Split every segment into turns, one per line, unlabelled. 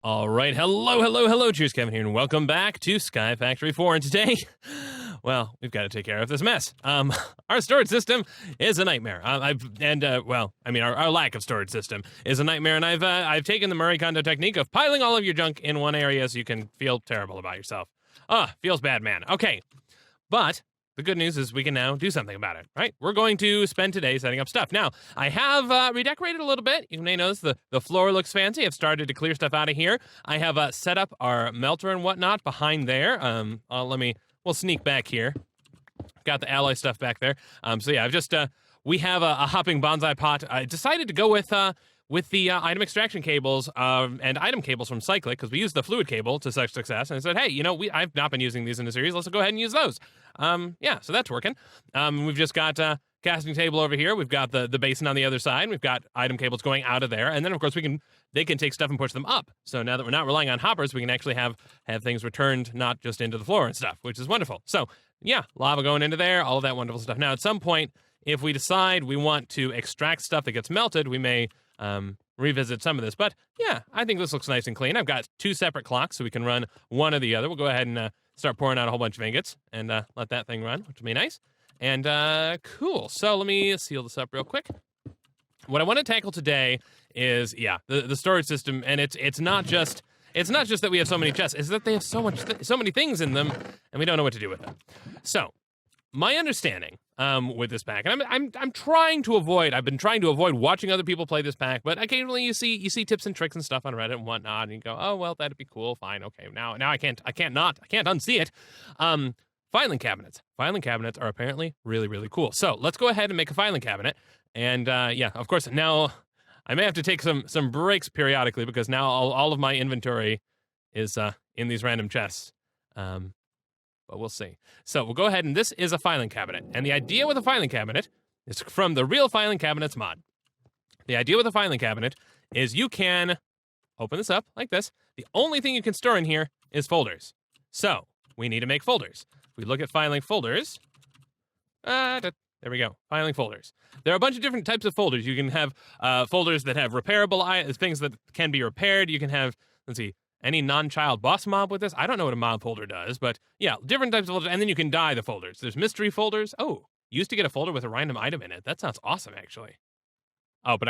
All right, hello, CheersKevin here, and welcome back to SkyFactory 4. And today, well, we've got to take care of this mess. Our storage system is a nightmare. Our lack of storage system is a nightmare, and I've taken the Marie Kondo technique of piling all of your junk in one area so you can feel terrible about yourself. Feels bad, man. Okay, but the good news is we can now do something about it, right? We're going to spend today setting up stuff. Now, I have redecorated a little bit. You may notice the floor looks fancy. I've started to clear stuff out of here. I have set up our melter and whatnot behind there. We'll sneak back here. Got the alloy stuff back there. We have a hopping bonsai pot. I decided to go with the item extraction cables and item cables from Cyclic, because we used the fluid cable to such success, and I said, hey, I've not been using these in the series, let's go ahead and use those. So that's working. We've just got a casting table over here, we've got the basin on the other side, we've got item cables going out of there, and then of course they can take stuff and push them up. So now that we're not relying on hoppers, we can actually have things returned not just into the floor and stuff, which is wonderful. So yeah, lava going into there, all of that wonderful stuff. Now at some point, if we decide we want to extract stuff that gets melted, we may revisit some of this. But yeah, I think this looks nice and clean. I've got two separate clocks, so we can run one or the other. We'll go ahead and start pouring out a whole bunch of ingots and let that thing run, which will be nice. And cool. So let me seal this up real quick. What I want to tackle today is, the storage system, and it's not just that we have so many chests, it's that they have so many things in them, and we don't know what to do with them. So my understanding with this pack, and I've been trying to avoid watching other people play this pack, but occasionally you see tips and tricks and stuff on Reddit and whatnot, and you go, oh well, that'd be cool, fine, okay, now I can't unsee it. Filing cabinets are apparently really, really cool. So let's go ahead and make a filing cabinet, and of course now I may have to take some breaks periodically because now all of my inventory is in these random chests. But we'll see. So we'll go ahead, and this is a filing cabinet. And the idea with a filing cabinet is from the Real Filing Cabinets mod. The idea with a filing cabinet is you can open this up like this. The only thing you can store in here is folders. So we need to make folders. We look at filing folders. There we go. Filing folders. There are a bunch of different types of folders. You can have folders that have repairable things that can be repaired. You can have, any non-child boss mob with this? I don't know what a mob folder does, but yeah, different types of folders, and then you can dye the folders. There's mystery folders. Oh, used to get a folder with a random item in it. That sounds awesome, actually. Oh, but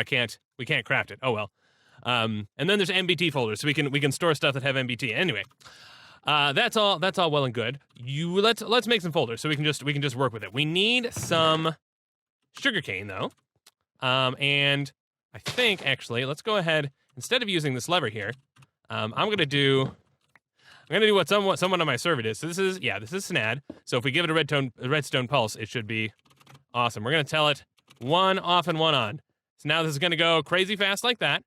we can't craft it. Oh, well. And then there's MBT folders, so we can store stuff that have MBT. Anyway, that's all well and good. Let's make some folders so we can just work with it. We need some sugarcane, though. And I think, actually, let's go ahead, instead of using this lever here, I'm gonna do what someone on my server did. So this is SNAD. So if we give it a redstone pulse, it should be awesome. We're gonna tell it one off and one on. So now this is gonna go crazy fast like that.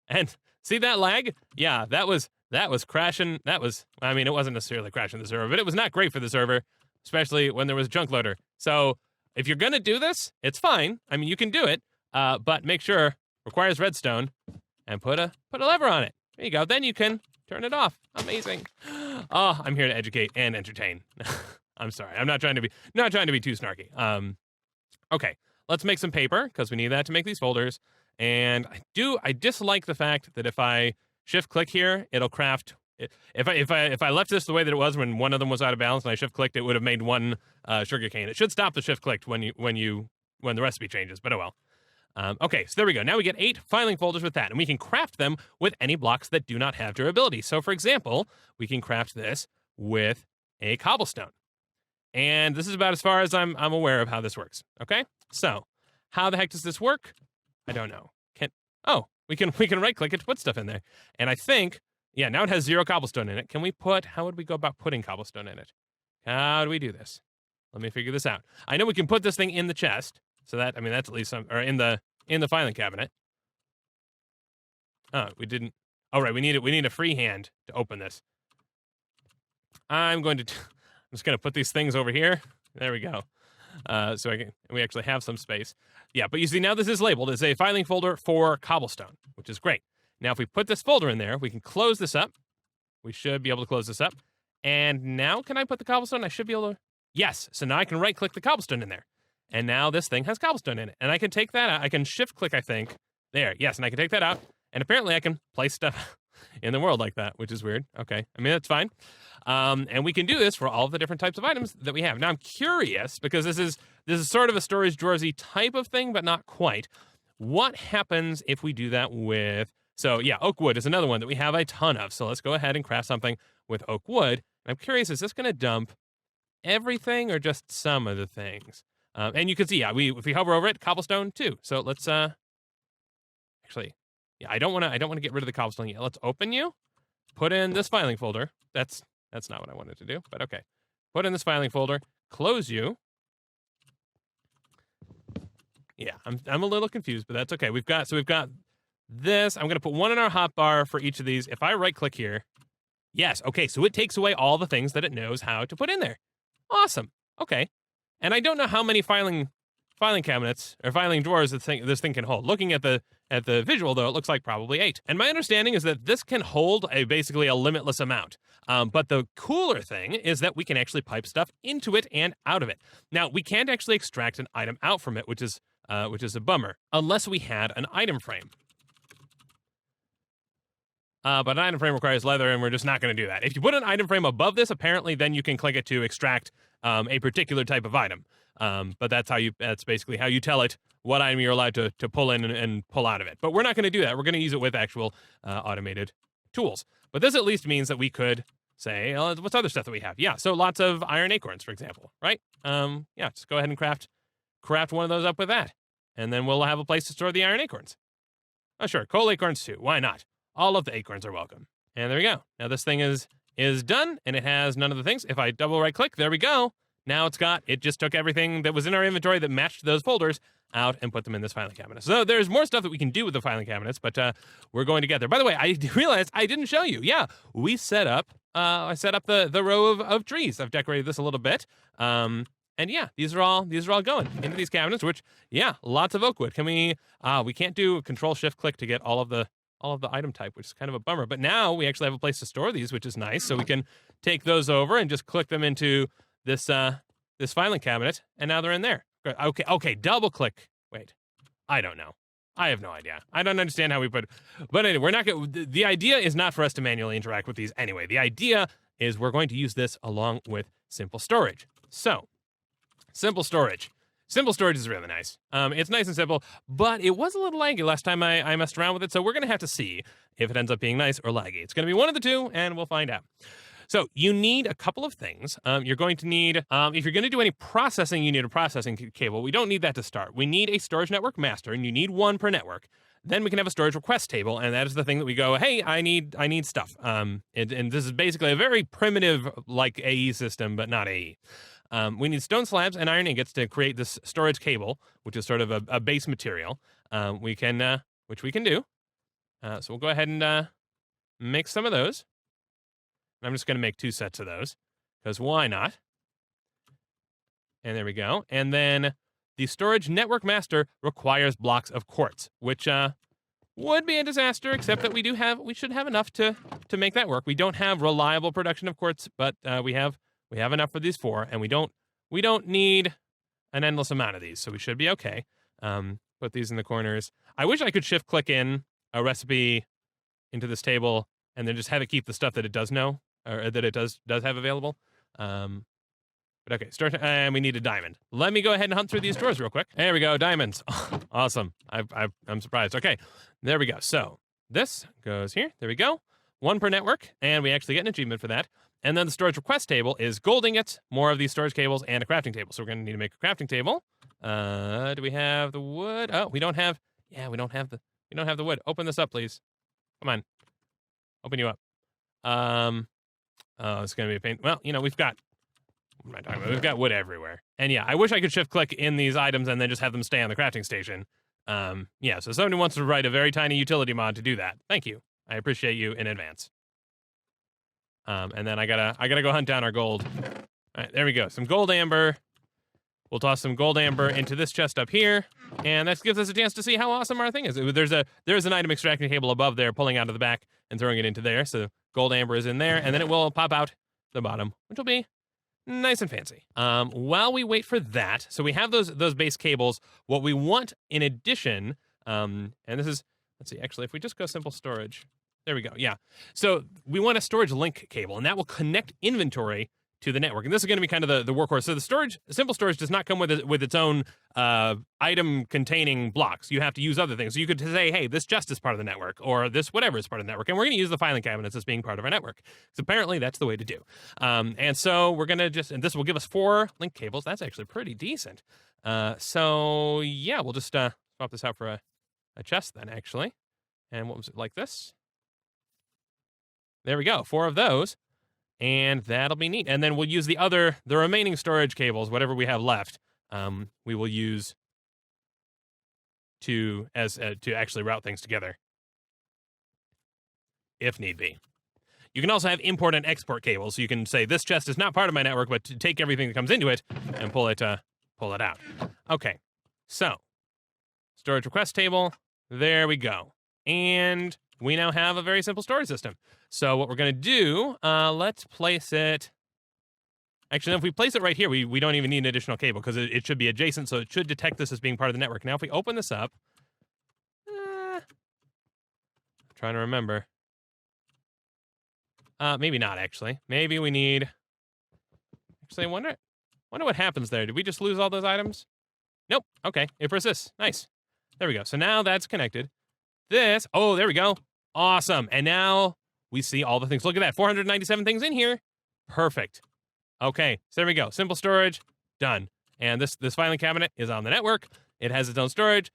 And see that lag? Yeah, that was crashing. It wasn't necessarily crashing the server, but it was not great for the server, especially when there was a junk loader. So if you're gonna do this, it's fine. I mean, you can do it, but make sure requires redstone and put a lever on it. There you go. Then you can turn it off. Amazing. Oh, I'm here to educate and entertain. I'm sorry. I'm not trying to be too snarky. Okay, let's make some paper because we need that to make these folders. And I dislike the fact that if I shift click here, it'll craft. If I left this the way that it was when one of them was out of balance and I shift clicked, it would have made one sugarcane. It should stop the shift clicked when the recipe changes. But oh well. Okay, so there we go. Now we get 8 filing folders with that, and we can craft them with any blocks that do not have durability. So, for example, we can craft this with a cobblestone. And this is about as far as I'm aware of how this works. Okay? So, how the heck does this work? I don't know. We can right-click it to put stuff in there. And I think, now it has 0 cobblestone in it. How would we go about putting cobblestone in it? How do we do this? Let me figure this out. I know we can put this thing in the chest. So that's at least or in the filing cabinet. Oh, we didn't. Oh, right, we need a free hand to open this. I'm just gonna put these things over here. There we go. So we actually have some space. Yeah, but you see now this is labeled as a filing folder for cobblestone, which is great. Now if we put this folder in there, we can close this up. We should be able to close this up. And now can I put the cobblestone? I should be able to. Yes. So now I can right-click the cobblestone in there. And now this thing has cobblestone in it. And I can take that out. I can shift click, I think. There, yes, and I can take that out. And apparently I can place stuff in the world like that, which is weird. Okay, I mean, that's fine. And we can do this for all of the different types of items that we have. Now, I'm curious, because this is sort of a storage drawers-y type of thing, but not quite. What happens if we do that with... So, yeah, oak wood is another one that we have a ton of. So let's go ahead and craft something with oak wood. And I'm curious, is this going to dump everything or just some of the things? And you can see, yeah, if we hover over it, cobblestone too. So let's actually, yeah, I don't want to get rid of the cobblestone yet. Let's open you, put in this filing folder. That's not what I wanted to do, but okay. Put in this filing folder, close you. Yeah, I'm a little confused, but that's okay. We've got this. I'm going to put one in our hotbar for each of these. If I right click here, yes, okay, so it takes away all the things that it knows how to put in there. Awesome. Okay. And I don't know how many filing cabinets or filing drawers this thing can hold. Looking at the visual, though, it looks like probably 8. And my understanding is that this can hold basically a limitless amount. But the cooler thing is that we can actually pipe stuff into it and out of it. Now, we can't actually extract an item out from it, which is a bummer, unless we had an item frame. But an item frame requires leather, and we're just not going to do that. If you put an item frame above this, apparently, then you can click it to extract a particular type of item. But that's basically how you tell it what item you're allowed to pull in and pull out of it. But we're not going to do that. We're going to use it with actual automated tools. But this at least means that we could say, what's other stuff that we have? Yeah, so lots of iron acorns, for example, right? Yeah, just go ahead and craft one of those up with that. And then we'll have a place to store the iron acorns. Oh, sure, coal acorns too. Why not? All of the acorns are welcome. And there we go. Now this thing is done, and it has none of the things. If I double right click, there we go. Now it just took everything that was in our inventory that matched those folders out and put them in this filing cabinet. So there's more stuff that we can do with the filing cabinets, but we're going to get there. By the way, I realized I didn't show you. Yeah, we set up, I set up the row of trees. I've decorated this a little bit. And yeah, these are all going into these cabinets, which, yeah, lots of oak wood. Can we can't do Control-Shift-Click to get all of the item type, which is kind of a bummer. But now we actually have a place to store these, which is nice. So we can take those over and just click them into this filing cabinet, and now they're in there. Okay, double click. Wait, I don't know. I have no idea. I don't understand how we put. But anyway, we're not going. The idea is not for us to manually interact with these anyway. The idea is we're going to use this along with simple storage. So, simple storage. Simple storage is really nice. It's nice and simple, but it was a little laggy last time I messed around with it, so we're going to have to see if it ends up being nice or laggy. It's going to be one of the two, and we'll find out. So you need a couple of things. You're going to need, if you're going to do any processing, you need a processing cable. We don't need that to start. We need a storage network master, and you need one per network. Then we can have a storage request table, and that is the thing that we go, hey, I need stuff. And this is basically a very primitive, like AE system, but not AE. We need stone slabs and iron ingots to create this storage cable, which is sort of a base material. Which we can do. So we'll go ahead and make some of those. I'm just going to make 2 sets of those, because why not? And there we go. And then the storage network master requires blocks of quartz, which would be a disaster, except that we should have enough to make that work. We don't have reliable production of quartz, but we have enough for these 4, and we don't need an endless amount of these, so we should be okay. Put these in the corners. I wish I could shift click in a recipe into this table and then just have it keep the stuff that it does know, or that it does have available. But okay, and we need a diamond. Let me go ahead and hunt through these drawers real quick. There we go, diamonds. Awesome. I'm surprised. Okay, there we go. So this goes here. There we go. 1 per network, and we actually get an achievement for that. And then the storage request table is gold ingots, more of these storage cables, and a crafting table. So we're going to need to make a crafting table. Do we have the wood? Oh, we don't have. Yeah, we don't have the wood. Open this up, please. Come on. Open you up. Oh, it's going to be a pain. Well, we've got. What am I talking about? We've got wood everywhere. And yeah, I wish I could shift click in these items and then just have them stay on the crafting station. Yeah, so somebody wants to write a very tiny utility mod to do that. Thank you. I appreciate you in advance. And then I gotta go hunt down our gold. All right, there we go. Some gold amber. We'll toss some gold amber into this chest up here, and that gives us a chance to see how awesome our thing is. There's an item extracting table above there, pulling out of the back and throwing it into there. So gold amber is in there, and then it will pop out the bottom, which will be nice and fancy. While we wait for that, so we have those base cables. What we want in addition, and this is, let's see, actually, if we just go simple storage, There we go. Yeah. So we want a storage link cable, and that will connect inventory to the network. And this is going to be kind of the workhorse. So the storage, simple storage, does not come with its own item containing blocks. You have to use other things. So you could say, hey, this just is part of the network, or this whatever is part of the network. And we're going to use the filing cabinets as being part of our network. So apparently that's the way to do. And so we're going to and this will give us 4 link cables. That's actually pretty decent. So yeah, we'll just swap this out for a chest then, actually. And what was it, like this? There we go, 4 of those. And that'll be neat. And then we'll use the remaining storage cables, whatever we have left, we will use to actually route things together, if need be. You can also have import and export cables. So you can say, this chest is not part of my network, but to take everything that comes into it and pull it out. Okay, so storage request table, there we go. And we now have a very simple storage system. So what we're going to do, let's place it. Actually, if we place it right here, we don't even need an additional cable because it should be adjacent, so it should detect this as being part of the network. Now, if we open this up, I'm trying to remember. Maybe not, actually. Maybe we need. Actually, I wonder what happens there. Did we just lose all those items? Nope. Okay, it persists. Nice. There we go. So now that's connected. This. Oh, there we go. Awesome. And now we see all the things. Look at that. 497 things in here. Perfect. Okay, so there we go. Simple storage, done. And this filing cabinet is on the network. It has its own storage.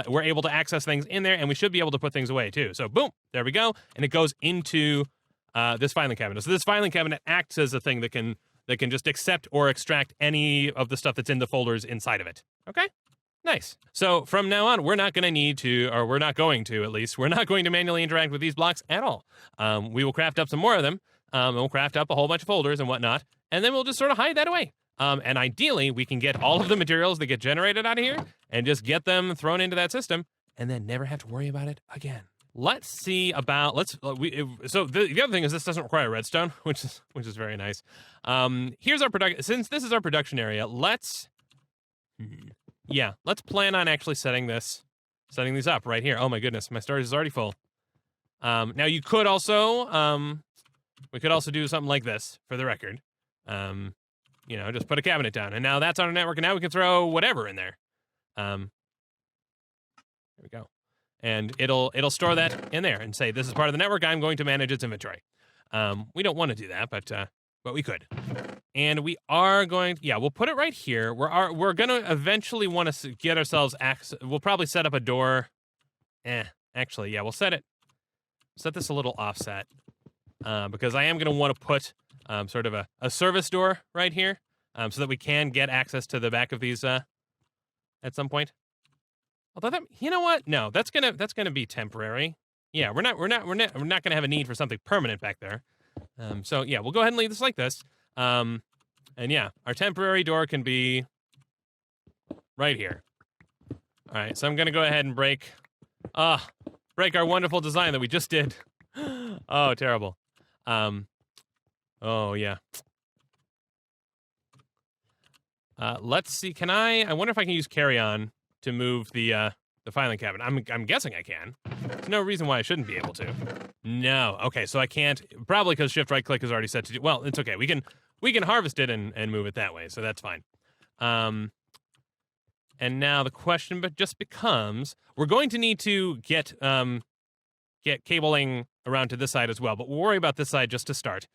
We're able to access things in there, and we should be able to put things away too. So boom, there we go. And it goes into this filing cabinet. So this filing cabinet acts as a thing that can just accept or extract any of the stuff that's in the folders inside of it. Okay? Nice. So from now on, we're not going to manually interact with these blocks at all. We will craft up some more of them. And we'll craft up a whole bunch of folders and whatnot, and then we'll just sort of hide that away. And ideally, we can get all of the materials that get generated out of here and just get them thrown into that system, and then never have to worry about it again. Let's see about so the other thing is this doesn't require redstone, which is very nice. Here's our production. Since this is our production area, let's plan on actually setting these up right here. Oh my goodness, my storage is already full. Now you could also we could also do something like this for the record. Just put a cabinet down, and now that's on our network, and now we can throw whatever in there. There we go. And it'll store that in there and say, this is part of the network, I'm going to manage its inventory. We don't want to do that, but we could. And we are going to, we'll put it right here. We're going to eventually want to get ourselves access. We'll probably set up a door. We'll set this a little offset. Because I am going to want to put sort of a service door right here, so that we can get access to the back of these at some point. Although you know what? No, that's gonna be temporary. Yeah, we're not gonna have a need for something permanent back there. So yeah, we'll go ahead and leave this like this. And yeah, our temporary door can be right here. All right, so I'm gonna go ahead and break our wonderful design that we just did. Oh, terrible. Oh yeah. Let's see. I wonder if I can use carry on to move the filing cabinet. I'm guessing I can. There's no reason why I shouldn't be able to. No. Okay, so I can't. Probably because shift right click is already set to do. Well, it's okay. We can harvest it and move it that way, so that's fine. And now the question just becomes, we're going to need to get cabling around to this side as well, but we'll worry about this side just to start.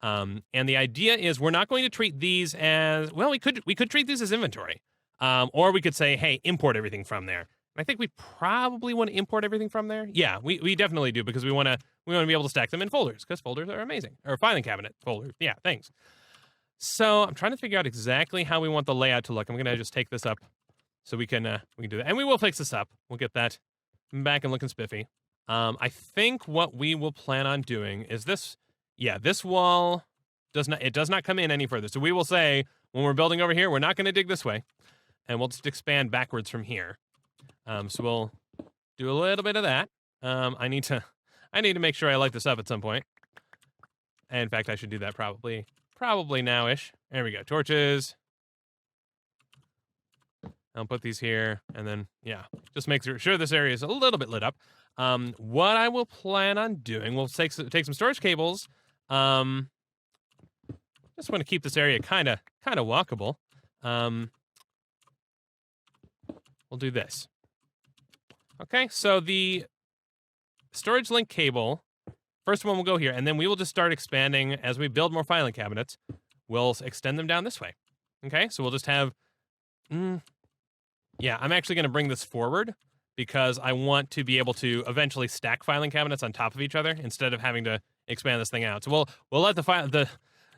And the idea is we're not going to treat these as, well, we could treat these as inventory. Or we could say, hey, import everything from there. And I think we probably want to import everything from there. Yeah, we definitely do, because we want to be able to stack them in folders, because folders are amazing. Or filing cabinet folders. Yeah, thanks. So I'm trying to figure out exactly how we want the layout to look. I'm going to just take this up so we can do that. And we will fix this up. We'll get that back and looking spiffy. I think what we will plan on doing is this. Yeah, this wall does not come in any further. So we will say, when we're building over here, we're not going to dig this way, and we'll just expand backwards from here. So we'll do a little bit of that. I need to make sure I light this up at some point. And in fact, I should do that probably now-ish. There we go. Torches. I'll put these here, and then, yeah, just make sure this area is a little bit lit up. What I will plan on doing, we'll take some storage cables. Just want to keep this area kind of walkable. We'll do this. Okay, so the storage link cable, first one will go here, and then we will just start expanding as we build more filing cabinets. We'll extend them down this way. Okay, so we'll just have, yeah, I'm actually going to bring this forward because I want to be able to eventually stack filing cabinets on top of each other instead of having to expand this thing out. So we'll let the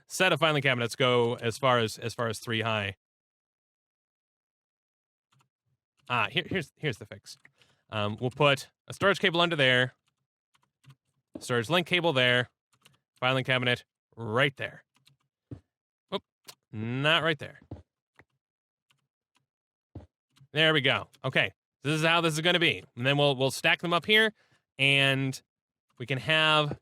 set of filing cabinets go as far as 3 high. Here's the fix. We'll put a storage cable under there, storage link cable there, filing cabinet right there. Oop, not right there. There we go. Okay, this is how this is going to be. And then we'll stack them up here, and we can have,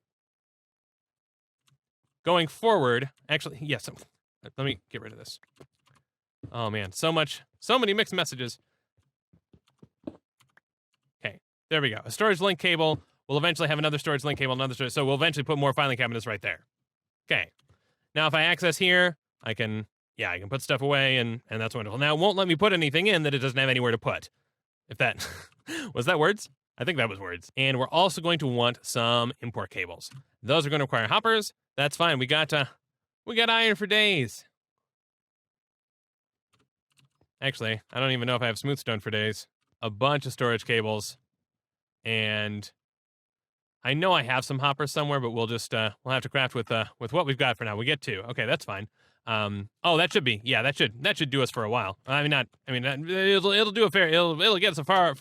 going forward, actually, yes, let me get rid of this. Oh man, so many mixed messages. Okay, there we go. A storage link cable. We'll eventually have another storage link cable, so we'll eventually put more filing cabinets right there. Okay, now if I access here, I can put stuff away, and that's wonderful. Now, it won't let me put anything in that it doesn't have anywhere to put. If that, was that words? I think that was words. And we're also going to want some import cables. Those are going to require hoppers. That's fine. We got iron for days. Actually, I don't even know if I have smooth stone for days. A bunch of storage cables. And I know I have some hoppers somewhere, but we'll have to craft with what we've got for now. We get 2. Okay, that's fine. Oh, that should be, yeah, that should do us for a while. It'll do it'll get us a fair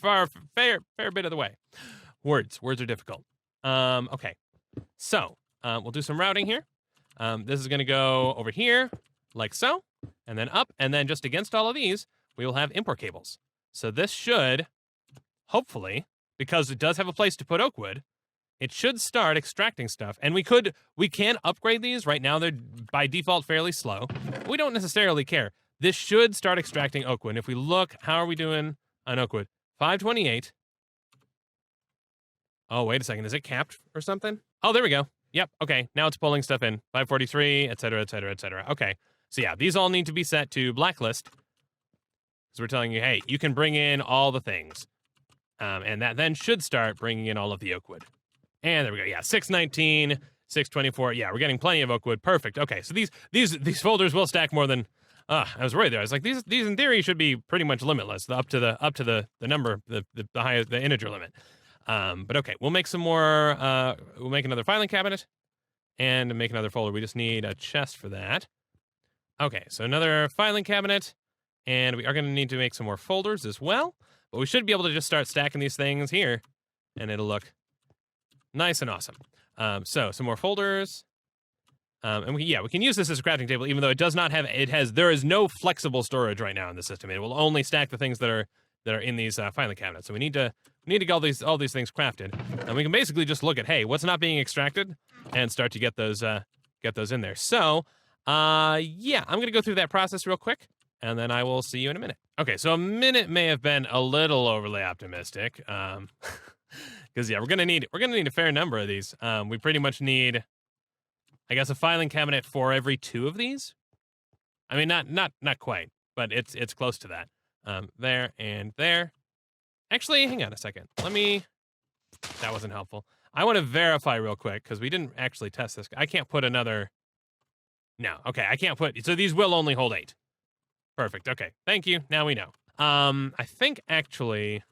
bit of the way. Words are difficult. Okay, so we'll do some routing here. This is going to go over here like so, and then up, and then just against all of these, we will have import cables. So this should, hopefully, because it does have a place to put oak wood, it should start extracting stuff. And we can upgrade these. Right now, they're by default fairly slow. We don't necessarily care. This should start extracting oak wood. If we look, how are we doing on oak wood? 528. Oh, wait a second. Is it capped or something? Oh, there we go. Yep. Okay. Now it's pulling stuff in. 543, et cetera, et cetera, et cetera. Okay. So yeah, these all need to be set to blacklist. So we're telling you, hey, you can bring in all the things. And that then should start bringing in all of the oak wood. And there we go. Yeah, 619, 624. Yeah, we're getting plenty of oak wood. Perfect. Okay, so these folders will stack more than. I was worried there. I was like, these in theory should be pretty much limitless, up to the number, the highest, the integer limit. But okay, we'll make some more. We'll make another filing cabinet, and make another folder. We just need a chest for that. Okay, so another filing cabinet, and we are going to need to make some more folders as well. But we should be able to just start stacking these things here, and it'll look nice and awesome. So some more folders. And we can use this as a crafting table, even though it does not have, there is no flexible storage right now in the system. It will only stack the things that are in these filing cabinets. So we need to get all these things crafted. And we can basically just look at, hey, what's not being extracted, and start to get those in there. So, I'm going to go through that process real quick, and then I will see you in a minute. Okay, so a minute may have been a little overly optimistic. Because we're gonna need a fair number of these. We pretty much need, I guess, a filing cabinet for every 2 of these. I mean, not quite, but it's close to that. There and there. Actually, hang on a second. That wasn't helpful. I want to verify real quick because we didn't actually test this. I can't put another. No, okay, I can't put. So these will only hold 8. Perfect. Okay, thank you. Now we know. I think actually,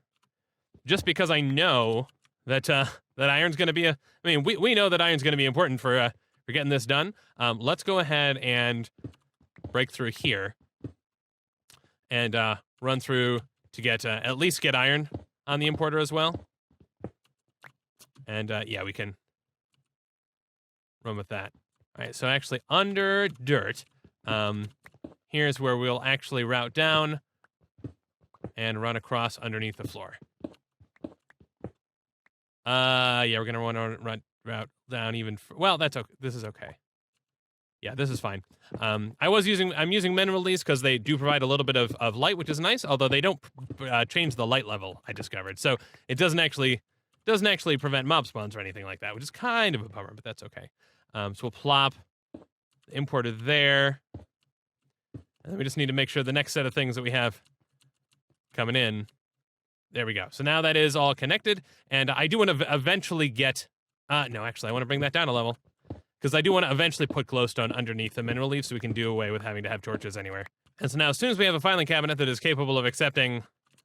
just because I know that iron's going to be we know that iron's going to be important for getting this done. Let's go ahead and break through here and run through to get at least get iron on the importer as well. And we can run with that. All right, so actually under dirt, here's where we'll actually route down and run across underneath the floor. We're gonna want to run route down even. Well, that's okay. This is okay. Yeah, this is fine. I'm using mineral leaves because they do provide a little bit of light, which is nice. Although they don't change the light level, I discovered. So it doesn't actually Doesn't actually prevent mob spawns or anything like that, which is kind of a bummer, but that's okay. So we'll plop the importer there. And then we just need to make sure the next set of things that we have coming in. There we go. So now that is all connected, and I do want to eventually get... no, actually, I want to bring that down a level, because I do want to eventually put glowstone underneath the mineral leaf so we can do away with having to have torches anywhere. And so now, as soon as we have a filing cabinet that is capable of accepting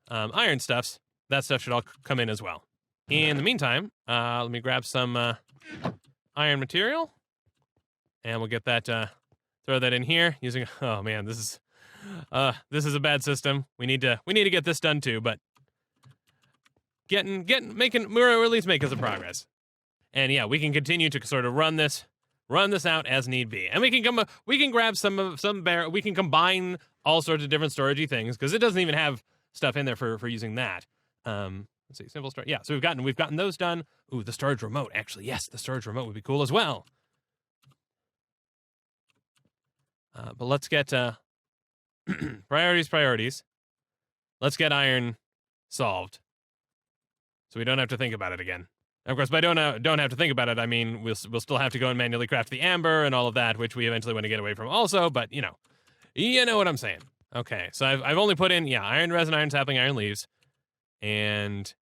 iron stuffs, that stuff should all come in as well. In the meantime, let me grab some iron material, and we'll get that, throw that in here using... Oh, man, this is a bad system. We need to get this done too, but we're at least making some progress. And yeah, we can continue to sort of run this out as need be. And we can grab we can combine all sorts of different storagey things, because it doesn't even have stuff in there for using that. Let's see, simple storage. Yeah, so we've gotten those done. Ooh, the storage remote, actually. Yes, the storage remote would be cool as well. But let's get priorities. Let's get iron solved, so we don't have to think about it again. Of course, by don't have to think about it, I mean we'll still have to go and manually craft the amber and all of that, which we eventually want to get away from also, but you know what I'm saying. Okay, so I've only put in, yeah, iron resin, iron sapling, iron leaves, and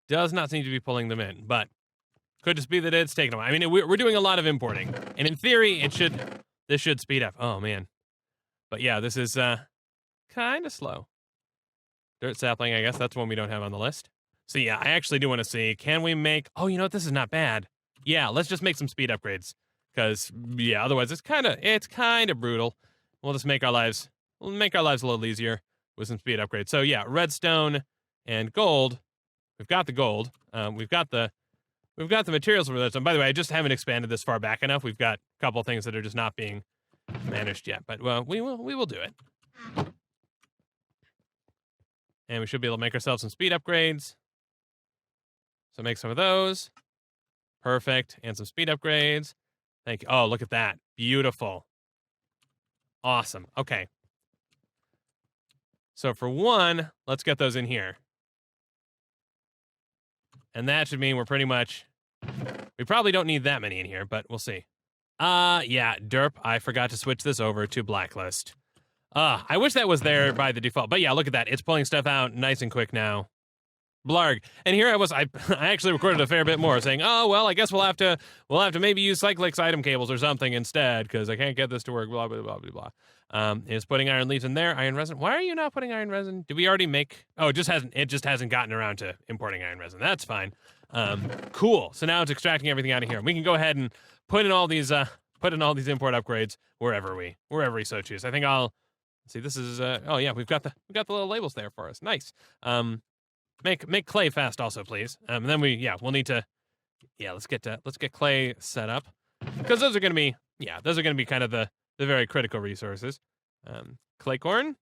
does not seem to be pulling them in, but could just be that it's taking them. I mean, we're doing a lot of importing, and in theory, this should speed up. Oh man, but yeah, this is kind of slow. Dirt sapling, I guess that's one we don't have on the list. So yeah, I actually do want to see, can we make... Oh, you know what? This is not bad. Yeah, let's just make some speed upgrades. Because, yeah, otherwise it's kind of brutal. We'll just make our lives a little easier with some speed upgrades. So yeah, redstone and gold. We've got the gold. We've got the materials for redstone. By the way, I just haven't expanded this far back enough. We've got a couple things that are just not being managed yet. But well, we will do it. And we should be able to make ourselves some speed upgrades. So make some of those. Perfect. And some speed upgrades. Thank you. Oh, look at that. Beautiful. Awesome. Okay. So for one, let's get those in here. And that should mean we're pretty much... We probably don't need that many in here, but we'll see. Yeah, derp. I forgot to switch this over to blacklist. I wish that was there by the default. But yeah, look at that. It's pulling stuff out nice and quick now. Blarg. And here I actually recorded a fair bit more saying, oh, well, I guess we'll have to maybe use Cyclix item cables or something instead, because I can't get this to work, blah, blah, blah, blah, blah. Is putting iron leaves in there, iron resin. Why are you not putting iron resin? Did we already make... Oh, it just hasn't gotten around to importing iron resin. That's fine. Cool. So now it's extracting everything out of here. We can go ahead and put in all these import upgrades wherever we so choose. I think I'll... See, this is oh yeah, we've got the little labels there for us. Nice. Make clay fast also, please. And then we'll need to let's get clay set up, because those are going to be kind of the very critical resources. Clay corn.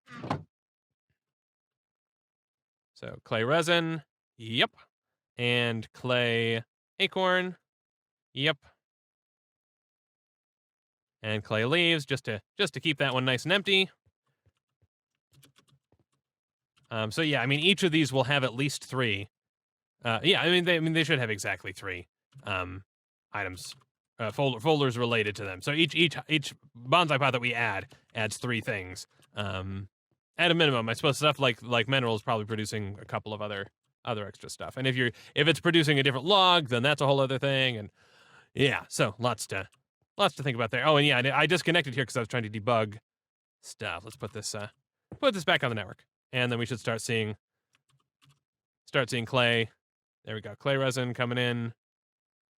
So clay resin. Yep. And clay acorn. Yep. And clay leaves, just to keep that one nice and empty. So yeah, I mean, each of these will have at least 3. Yeah, I mean they should have exactly 3 items, folders related to them. So each bonsai pot that we adds 3 things. At a minimum, I suppose stuff like mineral is probably producing a couple of other extra stuff. And if it's producing a different log, then that's a whole other thing. And yeah, so lots to think about there. Oh, and yeah, I disconnected here because I was trying to debug stuff. Let's put this back on the network. And then we should start seeing clay. There we go. Clay resin coming in.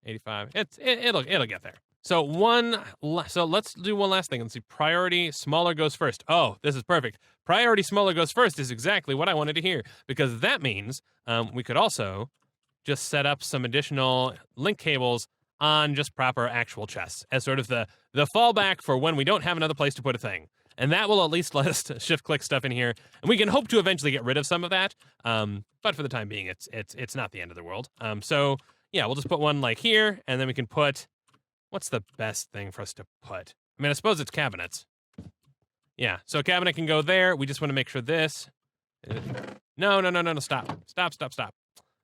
85. It'll get there. So let's do one last thing. Let's see. Priority smaller goes first. Oh, this is perfect. Priority smaller goes first is exactly what I wanted to hear, because that means we could also just set up some additional link cables on just proper actual chests as sort of the fallback for when we don't have another place to put a thing. And that will at least let us shift-click stuff in here, and we can hope to eventually get rid of some of that. But for the time being, it's not the end of the world. So yeah, we'll just put one like here, and then we can put... What's the best thing for us to put? I mean, I suppose it's cabinets. Yeah, so a cabinet can go there. We just want to make sure this No, stop. Stop.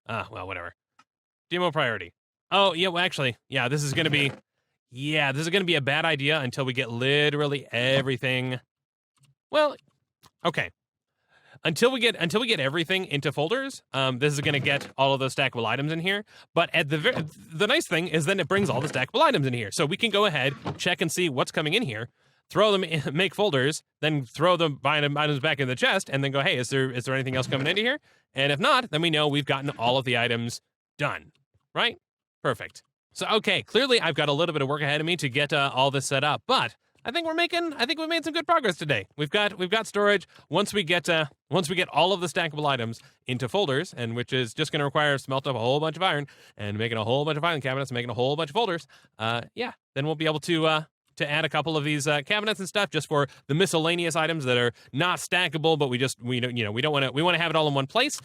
Well, whatever. Demo priority. Oh, yeah, well, actually, yeah, this is gonna be a bad idea until we get literally everything. Well, okay. Until we get everything into folders, this is gonna get all of those stackable items in here. But at the nice thing is then it brings all the stackable items in here. So we can go ahead, check and see what's coming in here, throw them in, make folders, then throw the items back in the chest, and then go, hey, is there anything else coming into here? And if not, then we know we've gotten all of the items done, right? Perfect. So, okay, clearly I've got a little bit of work ahead of me to get all this set up, but I think we've made some good progress today. We've got storage. Once we get all of the stackable items into folders, and which is just going to require smelt up a whole bunch of iron and making a whole bunch of filing cabinets and making a whole bunch of folders. Yeah, then we'll be able to add a couple of these cabinets and stuff just for the miscellaneous items that are not stackable, but we want to have it all in one place.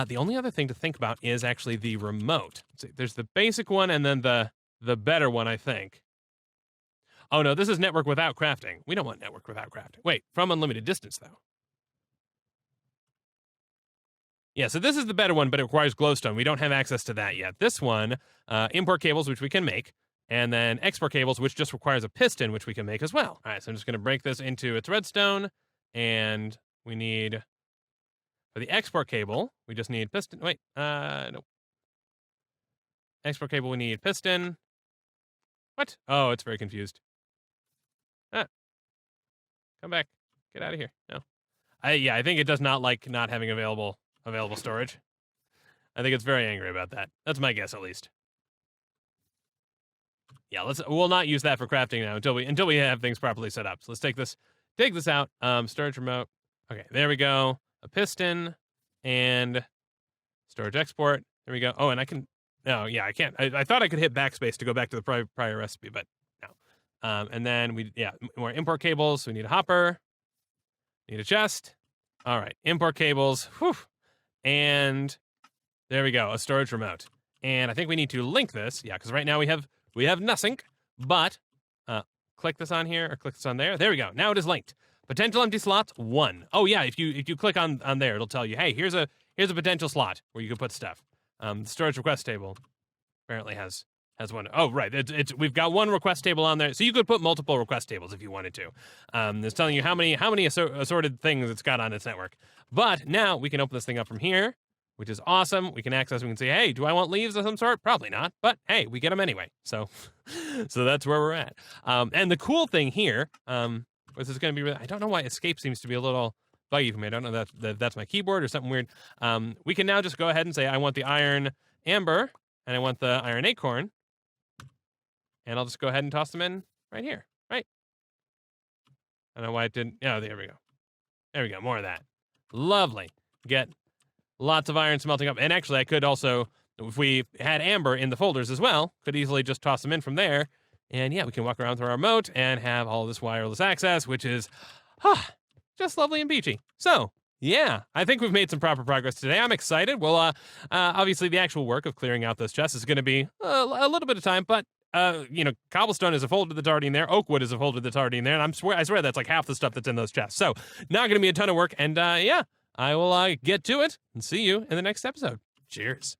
The only other thing to think about is actually the remote. So there's the basic one and then the better one, I think. Oh no, this is network without crafting. We don't want network without crafting. Wait, from unlimited distance though. Yeah, so this is the better one, but it requires glowstone. We don't have access to that yet. This one, import cables, which we can make. And then export cables, which just requires a piston, which we can make as well. All right, so I'm just going to break this into its redstone. And we need, for the export cable, we just need piston. Wait, nope. Export cable, we need piston. What? Oh, it's very confused. Come back. Get out of here. No. I think it does not like not having available storage. I think it's very angry about that. That's my guess, at least. Yeah, we'll not use that for crafting now until we have things properly set up. So let's take this out. Storage remote. Okay, there we go. A piston and storage export. There we go. Oh, and I can. No, yeah, I can't. I thought I could hit backspace to go back to the prior recipe, but no. And then more import cables. We need a hopper. Need a chest. All right, import cables. Whew. And there we go. A storage remote. And I think we need to link this. Yeah, because right now we have nothing, but click this on here or click this on there. There we go. Now it is linked. Potential empty slots 1. Oh yeah, if you click on there, it'll tell you, hey, here's a potential slot where you can put stuff. The storage request table apparently has one. Oh right, we've got one request table on there, so you could put multiple request tables if you wanted to. It's telling you how many assorted things it's got on its network. But now we can open this thing up from here, which is awesome. We can access, we can say, hey, do I want leaves of some sort? Probably not, but hey, we get them anyway. So that's where we're at. And the cool thing here, this is going to be, I don't know why escape seems to be a little buggy for me. I don't know that's my keyboard or something weird. We can now just go ahead and say, I want the iron amber and I want the iron acorn. And I'll just go ahead and toss them in right here, right? I don't know why it didn't. Oh, there we go. There we go. More of that. Lovely. Get lots of iron smelting up. And actually, I could also, if we had amber in the folders as well, could easily just toss them in from there. And yeah, we can walk around through our moat and have all this wireless access, which is just lovely and peachy. So, yeah, I think we've made some proper progress today. I'm excited. Well, obviously, the actual work of clearing out those chests is going to be a little bit of time, but cobblestone is a folder that's already in there. Oak wood is a folder that's already in there. And I swear that's like half the stuff that's in those chests. So, not going to be a ton of work. And yeah, I will get to it and see you in the next episode. Cheers.